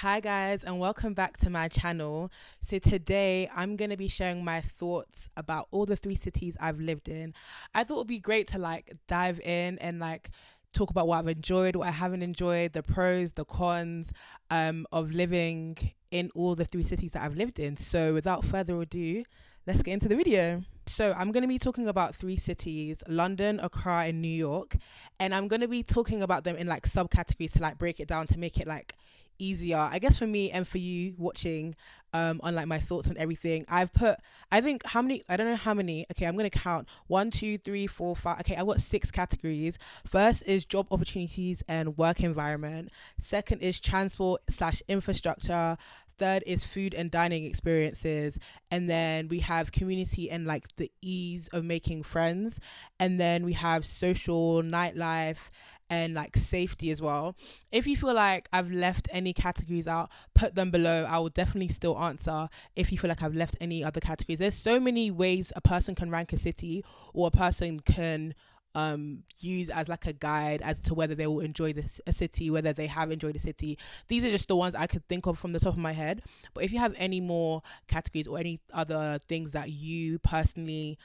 Hi guys, and welcome back to my channel. So today I'm going to be sharing my thoughts about all the three cities I've lived in. I thought it would be great to dive in and talk about what I've enjoyed, what I haven't enjoyed, the pros, the cons of living in all the three cities that I've lived in. So without further ado, let's get into the video. So I'm going to be talking about three cities: London, Accra, and New York. And I'm going to be talking about them in subcategories to break it down to make it easier, I guess, for me and for you watching, on my thoughts and everything. I think, how many, I don't know how many. Okay, I'm gonna count: 1, 2, 3, 4, 5. Okay, I've got 6 categories. First is job opportunities and work environment. Second is transport slash infrastructure. Third is food and dining experiences. And then we have community and the ease of making friends. And then we have social, nightlife, and safety as well. If you feel like I've left any categories out, put them below. I will definitely still answer if you feel like I've left any other categories. There's so many ways a person can rank a city, or a person can use as a guide as to whether they will enjoy a city, whether they have enjoyed a city. These are just the ones I could think of from the top of my head. But if you have any more categories or any other things that you personally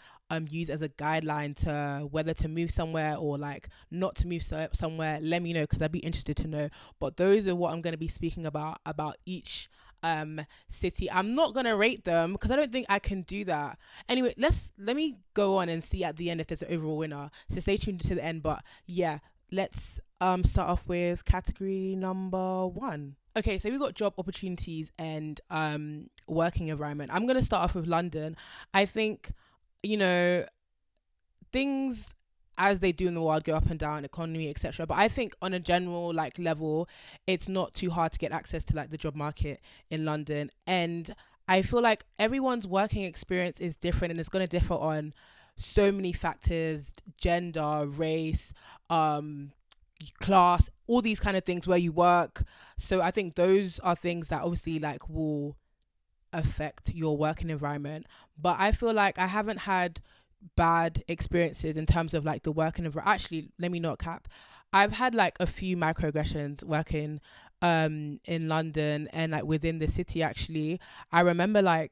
use as a guideline to whether to move somewhere or not to move somewhere, let me know, because I'd be interested to know. But those are what I'm going to be speaking about each city. I'm not going to rate them because I don't think I can do that. Anyway, let me go on and see at the end if there's an overall winner, so stay tuned to the end. But yeah, let's start off with category number 1. Okay, so we've got job opportunities and working environment. I'm going to start off with London. I think, you know, things as they do in the world go up and down, economy, etc. But I think on a general level, it's not too hard to get access to the job market in London. And I feel like everyone's working experience is different, and it's going to differ on so many factors: gender, race, class, all these kind of things, where you work. So I think those are things that obviously will affect your working environment. But I feel like I haven't had bad experiences in terms of the working environment. Actually, let me not cap. I've had a few microaggressions working in London and within the city. Actually, I remember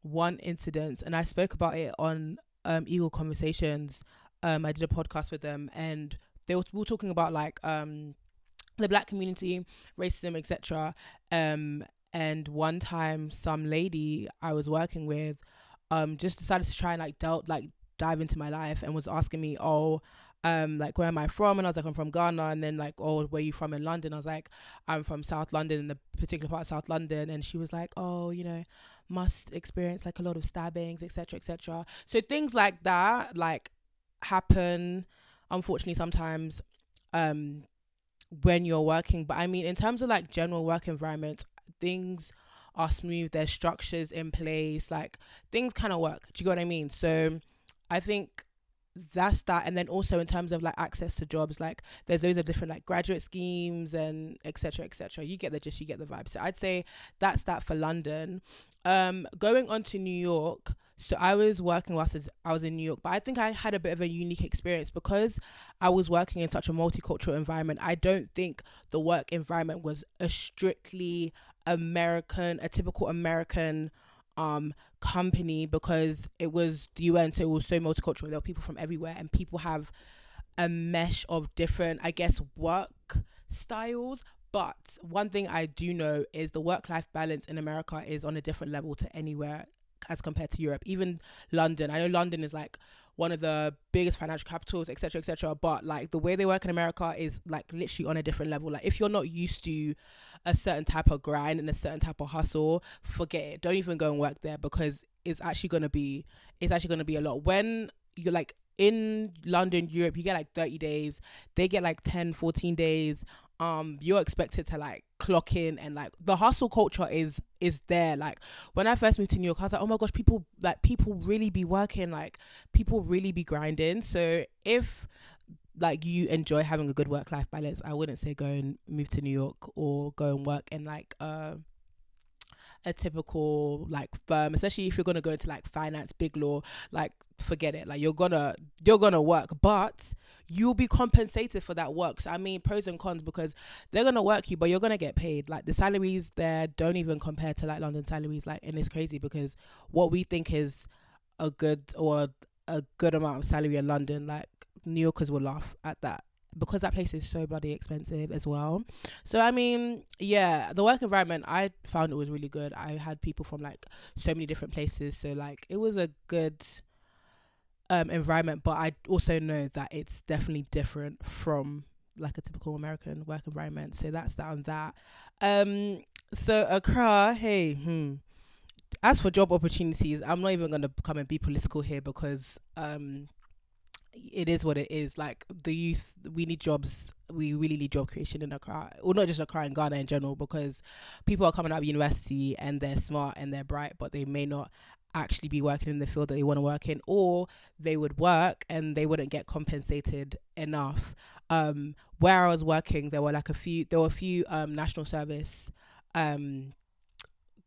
one incident, and I spoke about it on Eagle Conversations. I did a podcast with them, and we were talking about the black community, racism, etc. And one time, some lady I was working with just decided to try and dive into my life, and was asking me, oh, where am I from? And I was like, I'm from Ghana. And then oh, where are you from in London? I was like, I'm from South London, in the particular part of South London. And she was like, oh, must experience a lot of stabbings, etc., etc. So things like that happen, unfortunately, sometimes when you're working. But I mean, in terms of general work environment, things are smooth. There's structures in place. Things kind of work. Do you get what I mean? So I think that's that. And then also in terms of access to jobs, there's loads of different graduate schemes and etc., etc. You get the gist, you get the vibe. So I'd say that's that for London. Going on to New York. So I was working whilst I was in New York, but I think I had a bit of a unique experience because I was working in such a multicultural environment. I don't think the work environment was a strictly a typical American company, because it was the UN, so it was so multicultural. There were people from everywhere, and people have a mesh of different, I guess, work styles. But one thing I do know is the work-life balance in America is on a different level to anywhere as compared to Europe. Even London. I know London is one of the biggest financial capitals, etc., etc. But the way they work in America is literally on a different level. If you're not used to a certain type of grind and a certain type of hustle, forget it. Don't even go and work there, because it's actually gonna be a lot. When you're in London, Europe, you get 30 days. They get 10, 14 days. You're expected to clock in, and the hustle culture is there. When I first moved to New York, I was like, oh my gosh, people really be working, people really be grinding. So if you enjoy having a good work-life balance, I wouldn't say go and move to New York or go and work in a typical like firm, especially if you're gonna go into like finance, big law. Like, forget it. Like, you're gonna work, but you'll be compensated for that work. So I mean, pros and cons, because they're gonna work you, but you're gonna get paid. Like, the salaries there don't even compare to like London salaries. Like, and it's crazy because what we think is a good or a good amount of salary in London, like New Yorkers will laugh at that because that place is so bloody expensive as well. So I mean, yeah, the work environment, I found it was really good. I had people from like so many different places, so like it was a good environment. But I also know that it's definitely different from like a typical American work environment. So that's that on that. Um, so Accra, hey, as for job opportunities, I'm not even gonna come and be political here because it is what it is. Like, the youth, we need jobs. We really need job creation in Accra, or not just Accra, in Ghana in general, because people are coming out of university and they're smart and they're bright, but they may not actually be working in the field that they want to work in, or they would work and they wouldn't get compensated enough. Where I was working, there were a few national service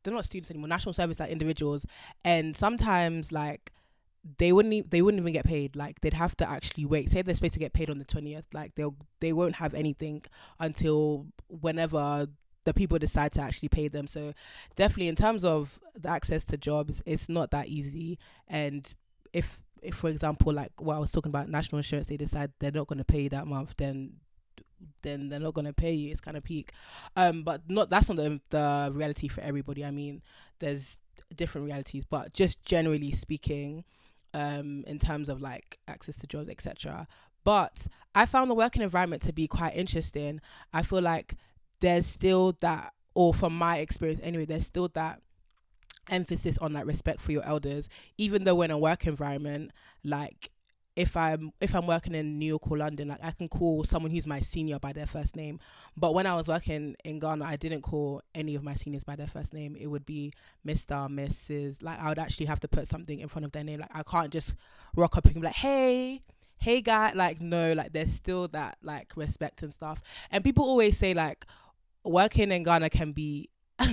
they're not students anymore, national service like individuals, and sometimes like they wouldn't even get paid. Like, they'd have to actually wait. Say they're supposed to get paid on the 20th, like they won't have anything until whenever the people decide to actually pay them. So definitely, in terms of the access to jobs, it's not that easy. And if for example, like what I was talking about, national insurance, they decide they're not going to pay you that month, then they're not gonna pay you. It's kind of peak. But not that's not the reality for everybody. I mean, there's different realities, but just generally speaking, in terms of like access to jobs, etc. But I found the working environment to be quite interesting. I feel like there's still that, or from my experience anyway, there's still that emphasis on like respect for your elders, even though we're in a work environment. Like, if I'm working in New York or London, like I can call someone who's my senior by their first name. But when I was working in Ghana, I didn't call any of my seniors by their first name. It would be Mr., Mrs. Like, I would actually have to put something in front of their name. Like, I can't just rock up and be like, hey guy. Like, no, like there's still that like respect and stuff. And people always say like working in Ghana can be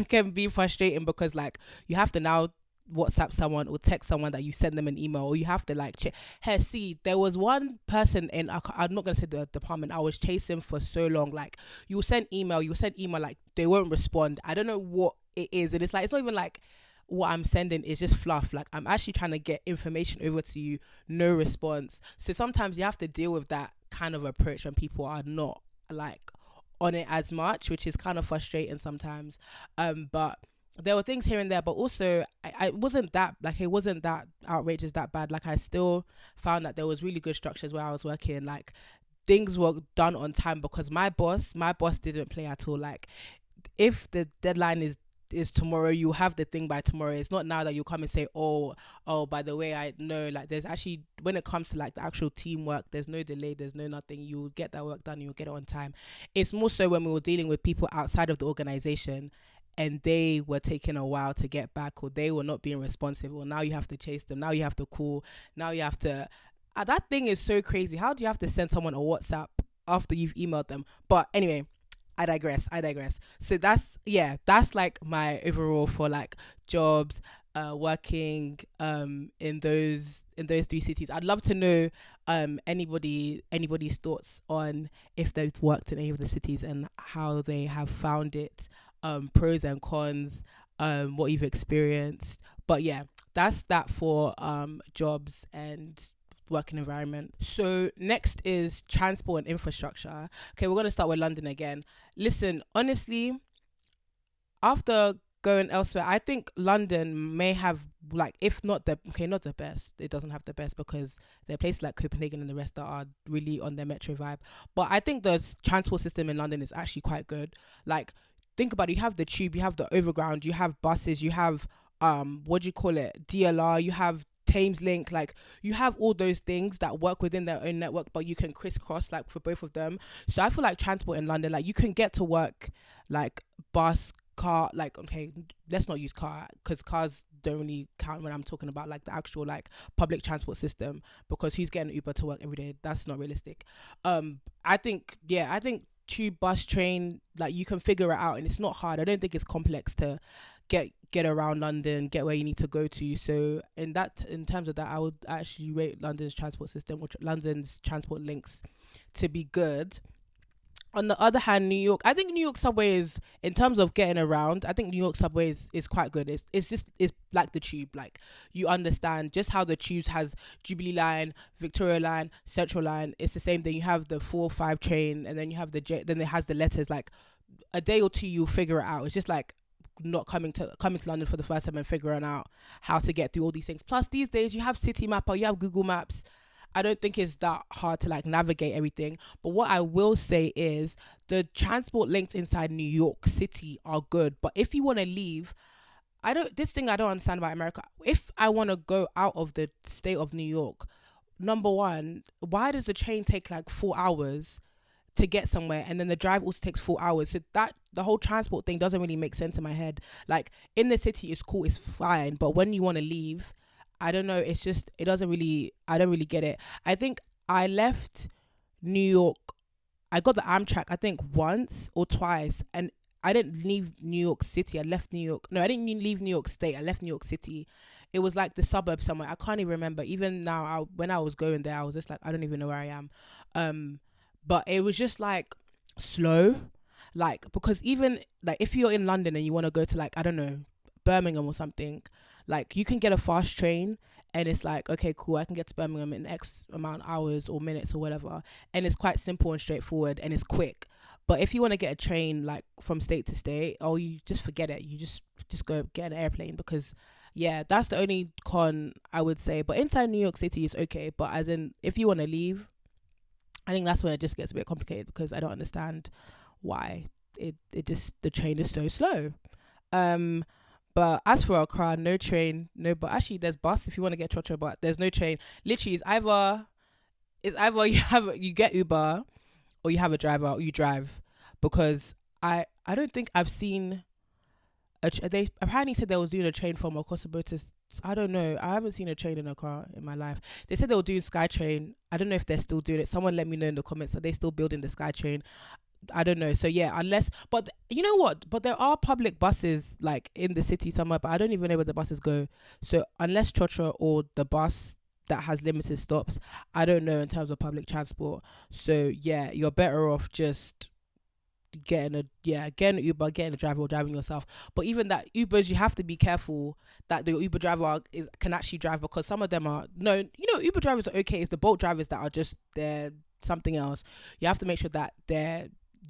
can be frustrating because like you have to now WhatsApp someone or text someone that you send them an email, or you have to like check. Hey, see, there was one person in, I'm not gonna say the department, I was chasing for so long. Like, you send email, like they won't respond. I don't know what it is, and it's like it's not even like what I'm sending is just fluff. Like, I'm actually trying to get information over to you, no response. So sometimes you have to deal with that kind of approach when people are not like on it as much, which is kind of frustrating sometimes. But there were things here and there, but also I it wasn't that outrageous, that bad. Like, I still found that there was really good structures where I was working. Like, things were done on time because my boss didn't play at all. Like, if the deadline is tomorrow, you have the thing by tomorrow. It's not now that you come and say, oh, by the way, I know, like, there's actually, when it comes to like the actual teamwork, there's no delay, there's no nothing. You'll get that work done, you'll get it on time. It's more so when we were dealing with people outside of the organization and they were taking a while to get back, or they were not being responsive, or now you have to chase them, now you have to call, now you have to that thing is so crazy. How do you have to send someone a WhatsApp after you've emailed them? But anyway, I digress. So that's like my overall for like jobs, working in those three cities. I'd love to know anybody's thoughts on if they've worked in any of the cities and how they have found it, pros and cons, what you've experienced. But yeah, that's that for jobs and working environment. So next is transport and infrastructure. Okay, we're gonna start with London again. Listen, honestly, after going elsewhere, I think London may have, like, if not the okay, not the best. It doesn't have the best because there are places like Copenhagen and the rest that are really on their metro vibe. But I think the transport system in London is actually quite good. Like, think about it. You have the tube, you have the overground, you have buses, you have what do you call it? DLR, you have Thames Link, like you have all those things that work within their own network, but you can crisscross like for both of them. So I feel like transport in London, like you can get to work like bus, car, like okay, let's not use car because cars don't really count when I'm talking about like the actual like public transport system, because who's getting Uber to work every day? That's not realistic. I think tube, bus, train, like you can figure it out and it's not hard. I don't think it's complex to get around London, get where you need to go to. So in terms of that, I would actually rate London's transport system, which London's transport links, to be good. On the other hand, New York, I think New York subway is, in terms of getting around, I think New York subway is quite good. It's like the tube. Like, you understand just how the tubes has Jubilee line, Victoria line, Central line. It's the same thing. You have the 4 5 train, and then you have the then it has the letters. Like, a day or two you'll figure it out. It's just like not coming to London for the first time and figuring out how to get through all these things. Plus, these days you have City Mapper, you have Google Maps. I don't think it's that hard to like navigate everything. But what I will say is the transport links inside New York City are good. But if you want to leave, I don't understand about America. If I want to go out of the state of New York, number one, why does the train take like 4 hours to get somewhere, and then the drive also takes 4 hours? So that the whole transport thing doesn't really make sense in my head. Like, in the city it's cool, it's fine, but when you want to leave, I don't know, it's just, it doesn't really, I don't really get it. I think I left New York, I got the Amtrak I think once or twice, and I didn't leave New York City. I left New York. No, I didn't leave New York State. I left New York City. It was like the suburb somewhere. I can't even remember. Even now, when I was going there, I was just like, I don't even know where I am. Um, but it was just like slow, like, because even like if you're in London and you want to go to, like, I don't know, Birmingham or something, like, you can get a fast train, and it's like, okay, cool, I can get to Birmingham in X amount of hours or minutes or whatever, and it's quite simple and straightforward and it's quick. But if you want to get a train like from state to state, oh, you just forget it. You just go get an airplane, because yeah, that's the only con I would say. But inside New York City is okay. But as in, if you want to leave, I think that's when it just gets a bit complicated, because I don't understand why it just, the train is so slow. Um, but as for Accra, no train, no. But actually, there's bus if you want to get Chocho, but there's no train. Literally, it's either you get Uber, or you have a driver, or you drive. Because I don't think I've seen they apparently said they was doing a train from Okosobo to, I don't know. I haven't seen a train in Accra in my life. They said they were doing SkyTrain. I don't know if they're still doing it. Someone let me know in the comments. Are they still building the SkyTrain? I don't know. So yeah, unless, but you know what? But there are public buses like in the city somewhere, but I don't even know where the buses go. So unless Chotra or the bus that has limited stops, I don't know in terms of public transport. So yeah, you're better off just getting an Uber, getting a driver, or driving yourself. But even that Ubers, you have to be careful that the Uber driver can actually drive, because some of them are, no, Uber drivers are okay. It's the Bolt drivers that are just, they're something else. You have to make sure that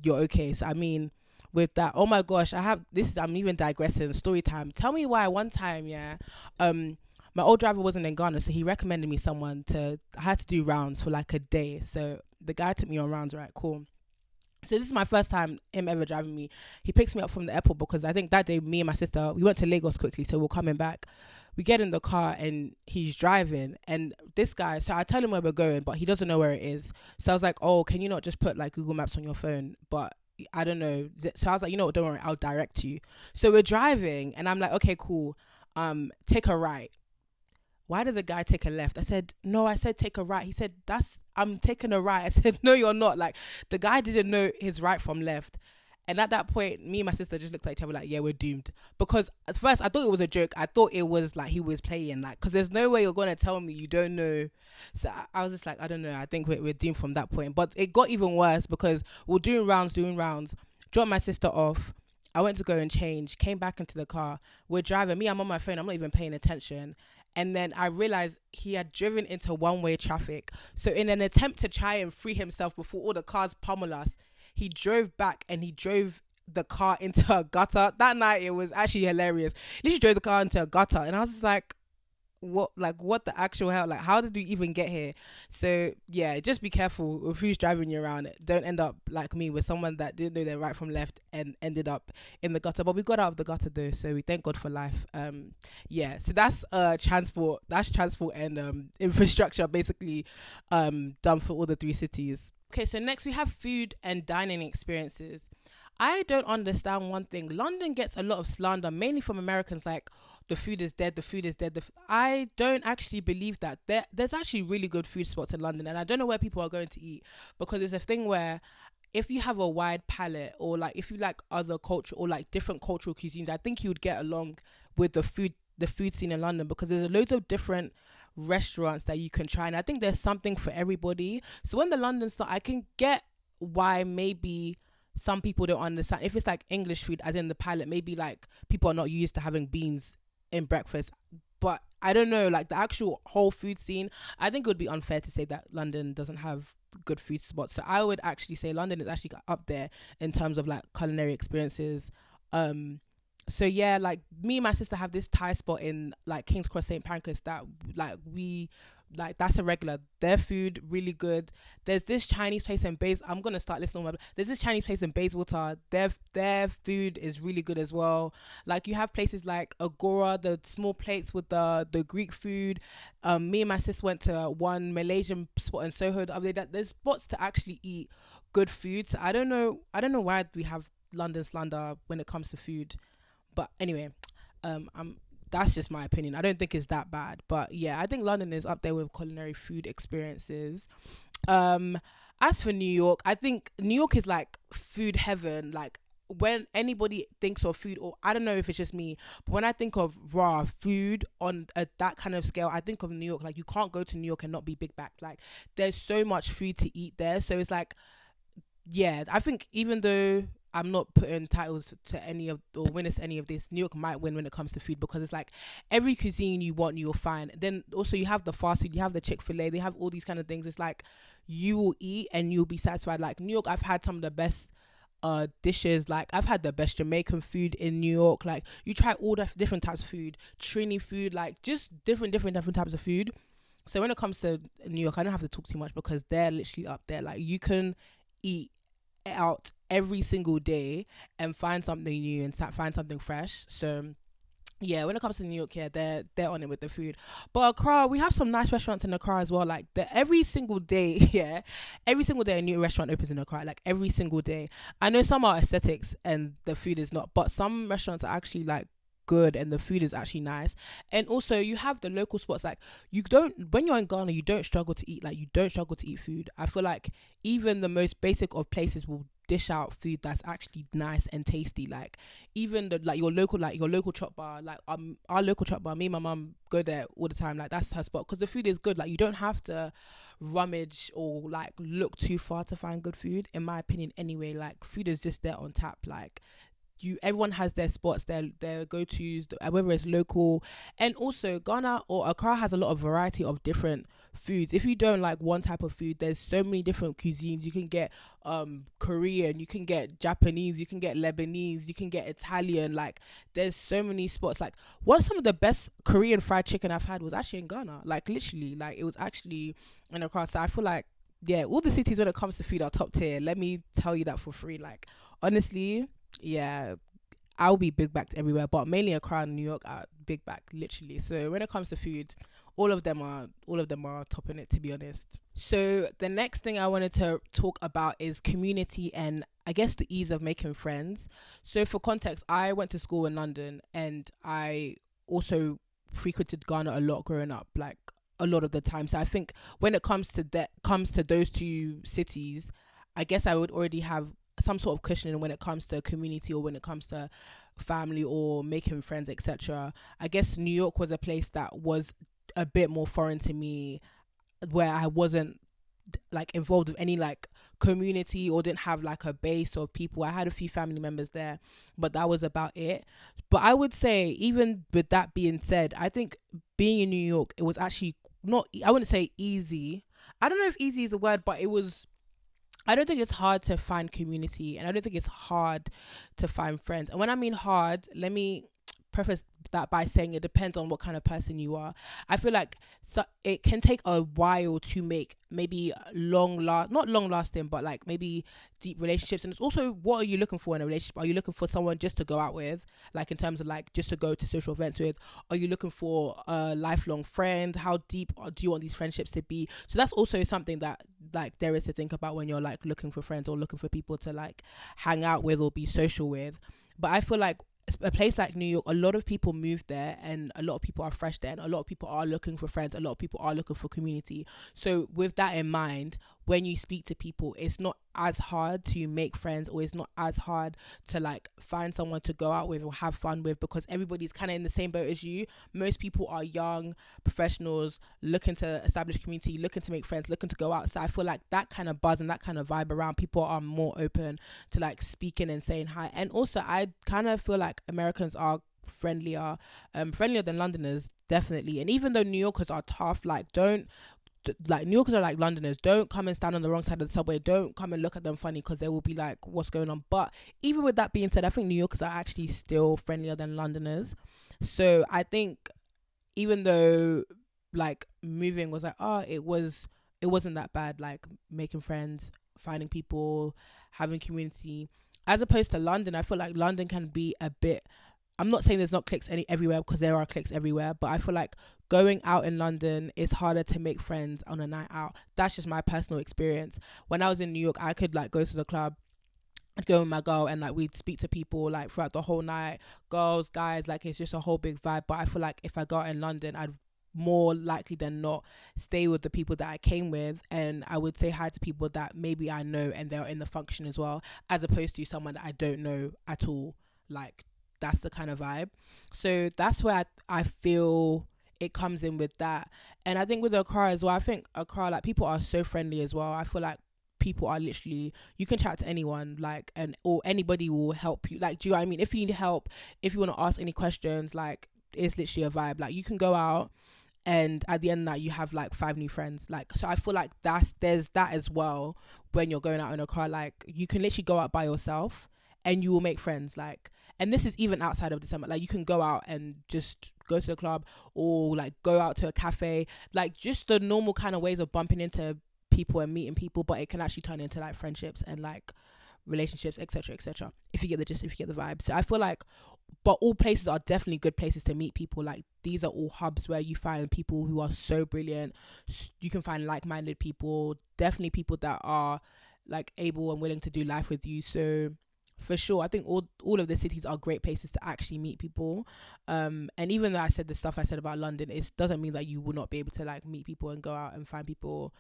you're okay. So I mean, with that, oh my gosh, I'm even digressing. Story time. Tell me why one time, yeah, my old driver wasn't in Ghana, so he recommended me someone I had to do rounds for like a day. So the guy took me on rounds, right? Cool. So this is my first time him ever driving me. He picks me up from the airport, because I think that day me and my sister, we went to Lagos quickly, so we're coming back. We get in the car and he's driving, and this guy, so I tell him where we're going, but he doesn't know where it is. So I was like, oh, can you not just put like Google Maps on your phone? But I don't know. So I was like, you know what, don't worry, I'll direct you. So we're driving and I'm like, okay, cool. Take a right. Why did the guy take a left? I said, no, I said take a right. He said, I'm taking a right. I said, no, you're not. Like, the guy didn't know his right from left. And at that point, me and my sister just looked at each other like, yeah, we're doomed. Because at first I thought it was a joke. I thought it was like he was playing, like, because there's no way you're going to tell me you don't know. So I was just like, I don't know. I think we're doomed from that point. But it got even worse, because we're doing rounds, dropped my sister off. I went to go and change, came back into the car. We're driving. I'm on my phone. I'm not even paying attention. And then I realized he had driven into one-way traffic. So in an attempt to try and free himself before all the cars pummel us, he drove back and he drove the car into a gutter. That night, it was actually hilarious. He literally drove the car into a gutter. And I was just like, what the actual hell? Like, how did we even get here? So yeah, just be careful with who's driving you around. Don't end up like me with someone that didn't know their right from left and ended up in the gutter. But we got out of the gutter though, so we thank God for life. Yeah, so that's transport. That's transport and infrastructure basically done for all the three cities. Okay, so next we have food and dining experiences. I don't understand one thing. London gets a lot of slander, mainly from Americans, like the food is dead, the food is dead. I don't actually believe that. There's actually really good food spots in London, and I don't know where people are going to eat, because it's a thing where if you have a wide palette, or like if you like other culture or like different cultural cuisines, I think you would get along with the food scene in London, because there's loads of different restaurants that you can try, and I think there's something for everybody. So when the London start, I can get why maybe some people don't understand if it's like English food, as in the palate. Maybe like people are not used to having beans in breakfast, but I don't know, like the actual whole food scene. I think it would be unfair to say that London doesn't have good food spots. So I would actually say London is actually up there in terms of like culinary experiences. Um, so yeah, like me and my sister have this Thai spot in like King's Cross St Pancras that like we like, that's a regular. Their food really good. There's this Chinese place in Bays. I'm gonna start listening. There's this Chinese place in Bayswater. Their food is really good as well. Like you have places like Agora, the small plates with the Greek food. Me and my sis went to one Malaysian spot in Soho the other day. That there's spots to actually eat good food. So I don't know. I don't know why we have London slander when it comes to food. But anyway, I'm that's just my opinion. I don't think it's that bad. But yeah, I think London is up there with culinary food experiences. Um, as for New York, I think New York is like food heaven. Like when anybody thinks of food, or I don't know if it's just me, but when I think of raw food on that kind of scale, I think of New York. Like you can't go to New York and not be big backed. Like there's so much food to eat there. So it's like, yeah, I think even though I'm not putting titles to any of or winners to any of this, New York might win when it comes to food, because it's like every cuisine you want you'll find. Then also you have the fast food, you have the Chick-fil-A, they have all these kind of things. It's like you will eat and you'll be satisfied. Like New York, I've had some of the best dishes. Like I've had the best Jamaican food in New York. Like you try all the different types of food, Trini food, like just different types of food. So when it comes to New York, I don't have to talk too much because they're literally up there. Like you can eat out every single day and find something new and find something fresh. So yeah, when it comes to New York, yeah, they're on it with the food. But Accra, we have some nice restaurants in Accra as well. Like every single day, yeah, every single day a new restaurant opens in Accra. Like every single day. I know some are aesthetics and the food is not, but some restaurants are actually like good and the food is actually nice. And also you have the local spots. Like you don't, when you're in Ghana, you don't struggle to eat. Like you don't struggle to eat food. I feel like even the most basic of places will dish out food that's actually nice and tasty. Like even the like your local chop bar, like our local chop bar, me and my mum go there all the time. Like that's her spot because the food is good. Like you don't have to rummage or like look too far to find good food, in my opinion anyway. Like food is just there on tap. Like everyone has their spots, their go-to's, whether it's local. And also Ghana or Accra has a lot of variety of different foods. If you don't like one type of food, there's so many different cuisines. You can get Korean, you can get Japanese, you can get Lebanese, you can get Italian. Like there's so many spots. Like one of some of the best Korean fried chicken I've had was actually in Ghana. Like literally, like it was actually in Accra. So I feel like, yeah, all the cities when it comes to food are top tier. Let me tell you that for free. Like honestly, yeah, I'll be big backed everywhere, but mainly Accra and New York are big back, literally. So when it comes to food, all of them are topping it, to be honest. So the next thing I wanted to talk about is community and I guess the ease of making friends. So for context, I went to school in London and I also frequented Ghana a lot growing up, like a lot of the time. So I think when it comes to those two cities, I guess I would already have some sort of cushioning when it comes to community or when it comes to family or making friends, etc. I guess New York was a place that was a bit more foreign to me, where I wasn't like involved with any like community or didn't have like a base of people. I had a few family members there, but that was about it. But I would say, even with that being said, I think being in New York, it was actually not, I wouldn't say easy. I don't know if easy is a word, but it was, I don't think it's hard to find community and I don't think it's hard to find friends. And when I mean hard, let me preface that by saying it depends on what kind of person you are. I feel like it can take a while to make maybe not long lasting, but like maybe deep relationships. And it's also, what are you looking for in a relationship? Are you looking for someone just to go out with, like in terms of like just to go to social events with? Are you looking for a lifelong friend? How deep do you want these friendships to be? So that's also something that like there is to think about when you're like looking for friends or looking for people to like hang out with or be social with. But I feel like a place like New York, a lot of people move there and a lot of people are fresh there and a lot of people are looking for friends, a lot of people are looking for community. So with that in mind, when you speak to people, it's not as hard to make friends, or it's not as hard to like find someone to go out with or have fun with, because everybody's kind of in the same boat as you. Most people are young professionals looking to establish community, looking to make friends, looking to go out. So I feel like that kind of buzz and that kind of vibe around, people are more open to like speaking and saying hi. And also I kind of feel like Americans are friendlier than Londoners, definitely. And even though New Yorkers are tough, like don't like New Yorkers are like Londoners. Don't come and stand on the wrong side of the subway. Don't come and look at them funny, because they will be like, "What's going on?" But even with that being said, I think New Yorkers are actually still friendlier than Londoners. So I think even though like moving was like, it wasn't that bad. Like making friends, finding people, having community, as opposed to London. I feel like London can be a bit. I'm not saying there's not cliques everywhere, because there are cliques everywhere, but I feel like going out in London is harder to make friends on a night out. That's just my personal experience. When I was in New York, I could like go to the club, I'd go with my girl, and like we'd speak to people like throughout the whole night, girls, guys, like it's just a whole big vibe. But I feel like if I go out in London, I'd more likely than not stay with the people that I came with, and I would say hi to people that maybe I know and they're in the function as well, as opposed to someone that I don't know at all. Like that's the kind of vibe. So that's where I feel it comes in with that. And I think with Accra as well, I think Accra, like people are so friendly as well. I feel like people are literally, you can chat to anyone, like, and or anybody will help you. Like, do you know what I mean? If you need help, if you want to ask any questions, like it's literally a vibe. Like you can go out, and at the end of that you have like 5 new friends. Like, so I feel like there's that as well. When you're going out in a car, like you can literally go out by yourself and you will make friends. Like, and this is even outside of December. Like you can go out and just go to the club, or like go out to a cafe, like just the normal kind of ways of bumping into people and meeting people, but it can actually turn into like friendships and like relationships, etc., etc., if you get the gist, if you get the vibe. So I feel like, but all places are definitely good places to meet people. Like these are all hubs where you find people who are so brilliant. You can find like-minded people, definitely people that are like able and willing to do life with you. So for sure, I think all of the cities are great places to actually meet people. And even though I said the stuff I said about London, it doesn't mean that you will not be able to like meet people and go out and find people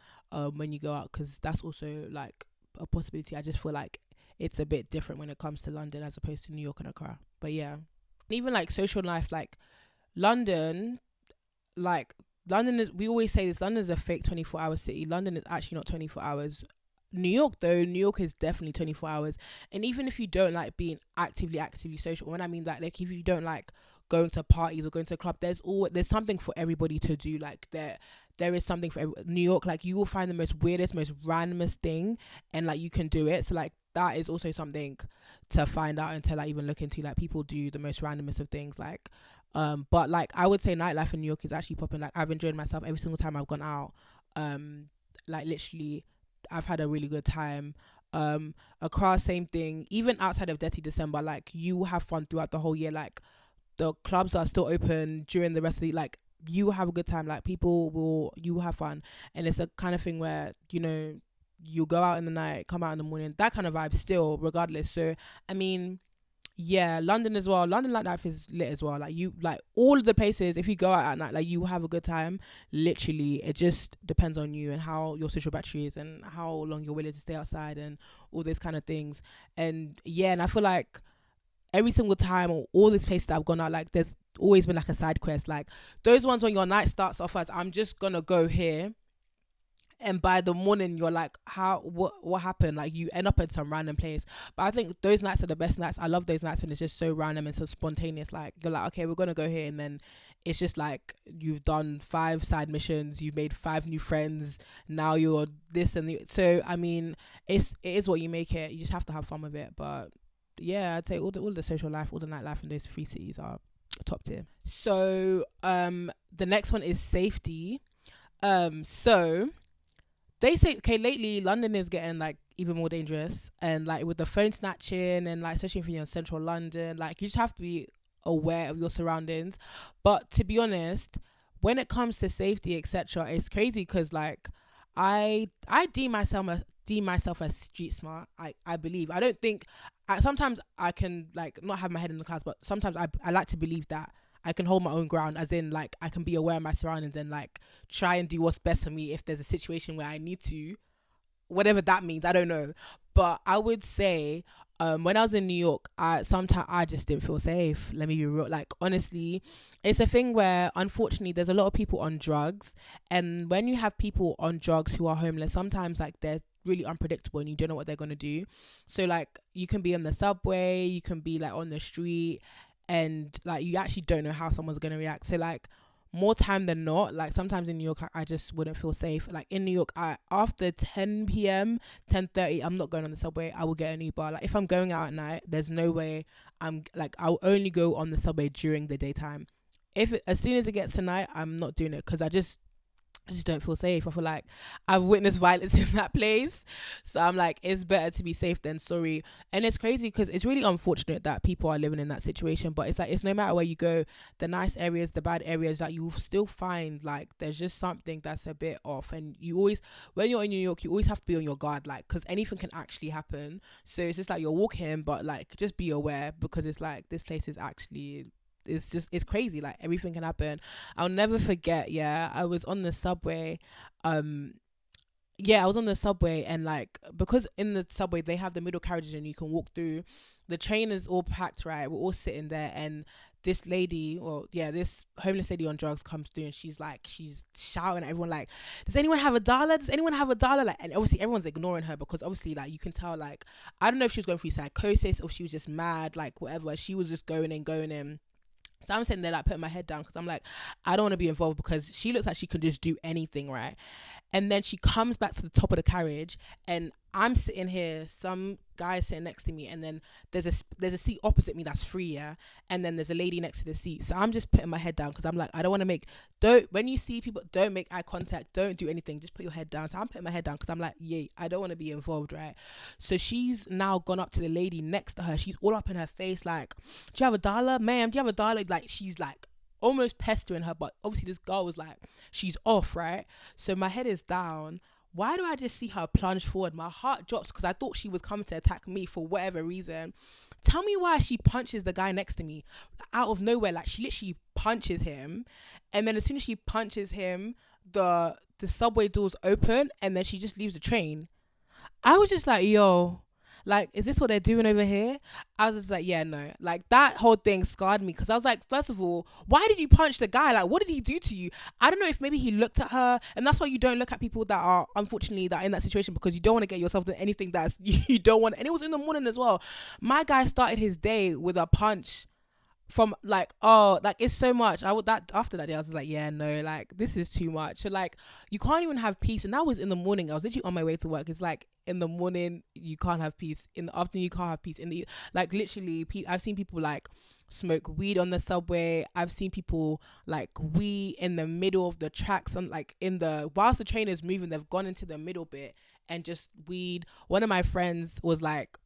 when you go out, because that's also like a possibility. I just feel like it's a bit different when it comes to London as opposed to New York and Accra. But yeah, even like social life, like London, like London is, we always say this, London is a fake 24-hour city. London is actually not 24 hours. New York though, New York is definitely 24 hours. And even if you don't like being actively social, when I mean that, like if you don't like going to parties or going to a club, there's something for everybody to do. Like there is something for New York. Like you will find the most weirdest, most randomest thing, and like you can do it. So like that is also something to find out and to like even look into. Like people do the most randomest of things. Like but like I would say nightlife in New York is actually popping. Like I've enjoyed myself every single time I've gone out. Like literally I've had a really good time. Across, same thing. Even outside of Dirty December, like you will have fun throughout the whole year. Like the clubs are still open during the rest of the, like you will have a good time. Like you will have fun, and it's a kind of thing where you go out in the night, come out in the morning, that kind of vibe still, regardless. So I mean, yeah, London as well. London nightlife is lit as well. Like you, like all of the places, if you go out at night, like you will have a good time. Literally, it just depends on you and how your social battery is and how long you're willing to stay outside and all those kind of things. And yeah, and I feel like every single time, or all these places that I've gone out, like there's always been like a side quest. Like those ones when your night starts off as, I'm just gonna go here, and by the morning you're like, what happened? Like you end up in some random place. But I think those nights are the best nights. I love those nights when it's just so random and so spontaneous. Like you're like, okay, we're gonna go here, and then it's just like you've done 5 side missions, you've made 5 new friends, now you're this and the, so I mean, it is what you make it. You just have to have fun with it. But yeah, I'd say all the social life, all the nightlife in those 3 cities are top tier. So the next one is safety. So they say, okay, lately London is getting like even more dangerous, and like with the phone snatching, and like especially if you're in central London, like you just have to be aware of your surroundings. But to be honest, when it comes to safety, etc., it's crazy because like I deem myself as street smart. I believe, I don't think, sometimes I can like not have my head in the clouds, but sometimes I like to believe that I can hold my own ground, as in like I can be aware of my surroundings and like try and do what's best for me if there's a situation where I need to whatever that means. I don't know. But I would say, when I was in New York, I sometimes I just didn't feel safe. Let me be real. Like, honestly, it's a thing where unfortunately there's a lot of people on drugs, and when you have people on drugs who are homeless, sometimes like they're really unpredictable and you don't know what they're gonna do. So like you can be on the subway, you can be like on the street, and like you actually don't know how someone's gonna react. So like more time than not, like sometimes in New York, like, I just wouldn't feel safe. Like in New York, I after 10 p.m., 10:30, I'm not going on the subway. I will get an Uber. Like if I'm going out at night, there's no way I'll only go on the subway during the daytime. As soon as it gets to night, I'm not doing it because I just don't feel safe. I feel like I've witnessed violence in that place. So I'm like, it's better to be safe than sorry. And it's crazy because it's really unfortunate that people are living in that situation. But it's like, it's no matter where you go, the nice areas, the bad areas, that you will still find like there's just something that's a bit off. And you always, when you're in New York, you always have to be on your guard, like, because anything can actually happen. So it's just like you're walking, but like, just be aware because it's like, this place is actually, it's crazy, like everything can happen. I'll never forget, yeah, I was on the subway, um yeah, I was on the subway, and like, because in the subway they have the middle carriages and you can walk through. The train is all packed, right? We're all sitting there, and this lady, well, yeah, this homeless lady on drugs comes through, and she's shouting at everyone like, "Does anyone have a dollar? Does anyone have a dollar?" Like, and obviously everyone's ignoring her because obviously, like, you can tell, like, I don't know if she was going through psychosis or if she was just mad, like whatever. She was just going in, going in. So I'm sitting there like putting my head down because I'm like, I don't want to be involved because she looks like she could just do anything, right? And then she comes back to the top of the carriage, and I'm sitting here, some guy sitting next to me, and then there's a seat opposite me that's free, yeah, and then there's a lady next to the seat. So I'm just putting my head down because I'm like, I don't want to make, don't, when you see people, don't make eye contact, don't do anything, just put your head down. So I'm putting my head down because I'm like, yeah, I don't want to be involved, right? So she's now gone up to the lady next to her. She's all up in her face like, do you have a dollar, ma'am? Do you have a dollar? Like, she's like almost pestering her, but obviously this girl was like, she's off, right? So my head is down. Why do I just see her plunge forward? My heart drops because I thought she was coming to attack me for whatever reason. Tell me why she punches the guy next to me out of nowhere. Like, she literally punches him, and then as soon as she punches him, the subway doors open, and then she just leaves the train. I was just like, yo, like, is this what they're doing over here? I was just like, yeah, no. Like, that whole thing scarred me because I was like, first of all, why did you punch the guy? Like, what did he do to you? I don't know if maybe he looked at her, and that's why you don't look at people that are, unfortunately, that are in that situation, because you don't want to get yourself to anything that's, you don't want. And it was in the morning as well. My guy started his day with a punch from like, oh, like, it's so much. I would, that after that day I was like, yeah, no, like, this is too much. So like, you can't even have peace. And that was in the morning. I was literally on my way to work. It's like, in the morning you can't have peace, in the afternoon you can't have peace, in the, like, literally I've seen people like smoke weed on the subway. I've seen people like weed in the middle of the tracks, and like in the, whilst the train is moving, they've gone into the middle bit and just weed. One of my friends was like,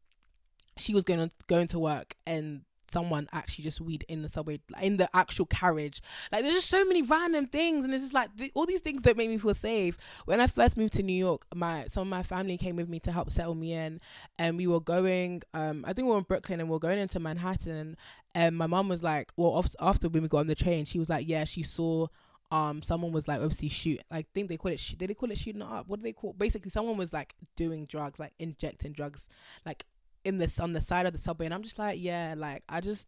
she was going to work, and someone actually just weed in the subway, like, in the actual carriage. Like, there's just so many random things, and it's just like, all these things don't make me feel safe. When I first moved to New York, some of my family came with me to help settle me in, and we were going, I think we were in Brooklyn, and we were going into Manhattan, and my mum was like, well, after when we got on the train, she was like, yeah, she saw someone was like obviously shoot, I think they call it did they call it shooting it up, what do they call, basically someone was like doing drugs, like injecting drugs, like in this on the side of the subway. And I'm just like, yeah, like, I just,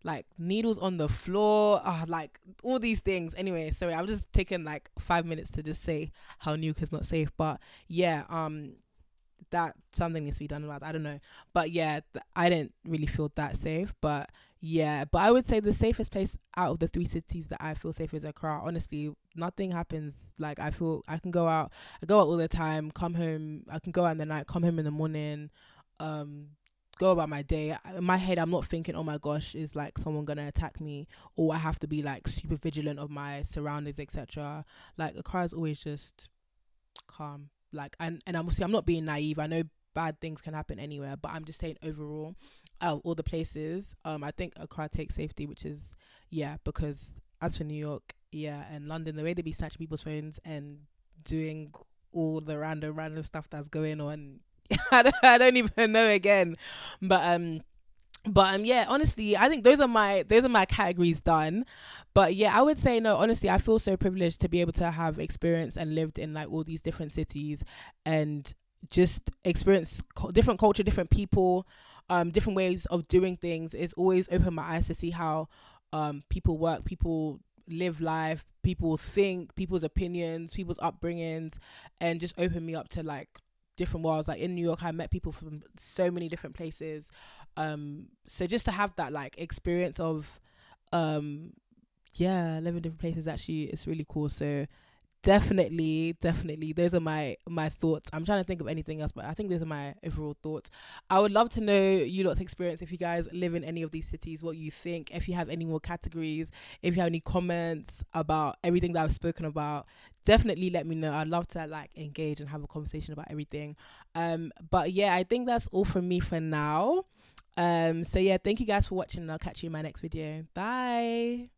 like, needles on the floor, like, all these things. Anyway, sorry, I was just taking like 5 minutes to just say how Nuke is not safe. But yeah, that something needs to be done about that. I don't know, but yeah, I didn't really feel that safe. But yeah, but I would say the safest place out of the three cities that I feel safe is Accra. Honestly, nothing happens. Like, I feel I can go out, I go out all the time, come home, I can go out in the night, come home in the morning, go about my day. In my head, I'm not thinking, oh my gosh, is like someone gonna attack me, or I have to be like super vigilant of my surroundings, etc. Like, Accra is always just calm. Like, and I'm not being naive. I know bad things can happen anywhere, but I'm just saying overall, out of all the places, I think Accra takes safety, which is, yeah, because as for New York, yeah, and London, the way they be snatching people's phones and doing all the random stuff that's going on, I don't even know again. But yeah, honestly, I think those are my categories done. But yeah, I would say, no, honestly, I feel so privileged to be able to have experienced and lived in like all these different cities, and just experience different culture, different people, different ways of doing things. It's always opened my eyes to see how people work, people live life, people think, people's opinions, people's upbringings, and just opened me up to like different worlds. Like in New York, I met people from so many different places. So just to have that like experience of um yeah, living different places, actually it's really cool. So definitely those are my thoughts. I'm trying to think of anything else, but I think those are my overall thoughts. I would love to know you lot's experience, if you guys live in any of these cities, what you think, if you have any more categories, if you have any comments about everything that I've spoken about. Definitely let me know. I'd love to like engage and have a conversation about everything. But yeah, I think that's all from me for now. So yeah, thank you guys for watching, and I'll catch you in my next video. Bye.